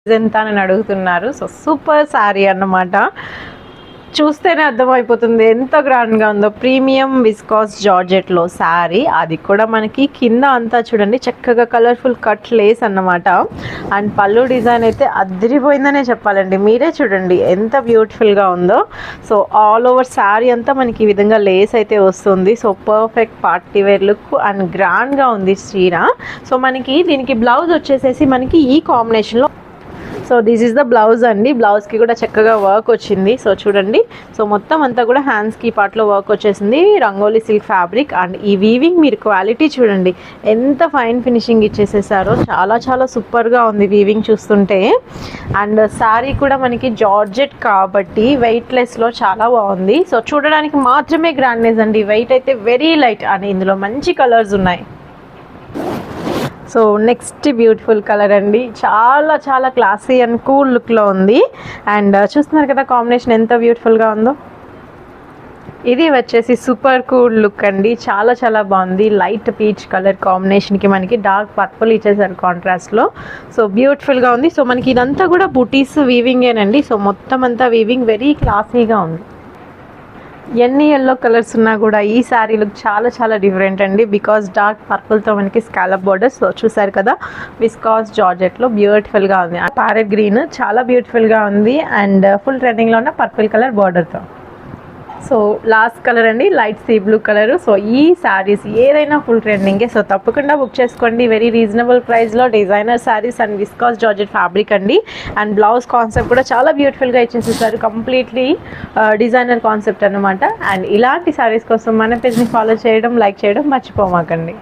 ఎంత అని అడుగుతున్నారు. సో సూపర్ శారీ అన్నమాట. చూస్తేనే అర్థమైపోతుంది ఎంత గ్రాండ్గా ఉందో. ప్రీమియం విస్కాస్ జార్జెట్లో శారీ, అది కూడా మనకి కింద అంతా చూడండి చక్కగా కలర్ఫుల్ కట్ లేస్ అన్నమాట. అండ్ పళ్ళు డిజైన్ అయితే అదిరిపోయిందనే చెప్పాలండి. మీరే చూడండి ఎంత బ్యూటిఫుల్గా ఉందో. సో ఆల్ ఓవర్ శారీ అంతా మనకి ఈ విధంగా లేస్ అయితే వస్తుంది. So perfect party wear look and గ్రాండ్గా ఉంది చీర. సో మనకి దీనికి బ్లౌజ్ వచ్చేసేసి మనకి ఈ కాంబినేషన్లో. So this is the blouse అండి. బ్లౌజ్కి కూడా చక్కగా వర్క్ వచ్చింది. సో చూడండి, సో మొత్తం అంతా కూడా హ్యాండ్స్కి పార్ట్లో వర్క్ వచ్చేసింది. Rangoli silk fabric. అండ్ ఈ వీవింగ్ మీరు క్వాలిటీ చూడండి ఎంత ఫైన్ ఫినిషింగ్ ఇచ్చేసేసారో. చాలా చాలా సూపర్గా ఉంది వీవింగ్ చూస్తుంటే. అండ్ శారీ కూడా మనకి జార్జెట్ కాబట్టి వెయిట్లెస్లో చాలా బాగుంది. సో చూడడానికి మాత్రమే గ్రాండ్నెస్ అండి. వెయిట్ అయితే వెరీ లైట్ అని ఇందులో మంచి కలర్స్ ఉన్నాయి. సో నెక్స్ట్ బ్యూటిఫుల్ కలర్ అండి. చాలా చాలా క్లాసీ అండ్ కూల్ లుక్లో ఉంది. అండ్ చూస్తున్నారు కదా కాంబినేషన్ ఎంత బ్యూటిఫుల్గా ఉందో. ఇది వచ్చేసి సూపర్ కూల్ లుక్ అండి. చాలా చాలా బాగుంది. లైట్ పీచ్ కలర్ కాంబినేషన్కి మనకి డార్క్ పర్పుల్ ఇచ్చేసారు కాంట్రాస్ట్లో. సో బ్యూటిఫుల్గా ఉంది. సో మనకి ఇదంతా కూడా బుటీస్ వీవింగేనండి. సో మొత్తం అంతా వీవింగ్ వెరీ క్లాసీగా ఉంది. ఎన్ని ఎల్లో కలర్స్ ఉన్నా కూడా ఈ శారీ లుక్ చాలా చాలా డిఫరెంట్ అండి. బికాస్ డార్క్ పర్పుల్తో మనకి స్కాలప్ బోర్డర్స్. సో చూసారు కదా విస్కాస్ జార్జెట్లో బ్యూటిఫుల్గా ఉంది. ప్యారెట్ గ్రీన్ చాలా బ్యూటిఫుల్గా ఉంది. అండ్ ఫుల్ ట్రెండింగ్లో ఉన్న పర్పుల్ కలర్ బార్డర్తో. సో లాస్ట్ కలర్ అండి light sea blue colour. So ఈ శారీస్ ఏదైనా ఫుల్ ట్రెండింగే. సో తప్పకుండా బుక్ చేసుకోండి. వెరీ రీజనబుల్ ప్రైస్లో designer saris and viscose georgette fabric అండి. అండ్ బ్లౌజ్ కాన్సెప్ట్ కూడా చాలా బ్యూటిఫుల్గా ఇచ్చేసేసారు. కంప్లీట్లీ డిజైనర్ కాన్సెప్ట్ అనమాట. అండ్ ఇలాంటి శారీస్ కోసం మన పేజ్ని ఫాలో చేయడం, లైక్ చేయడం మర్చిపోమాకండి.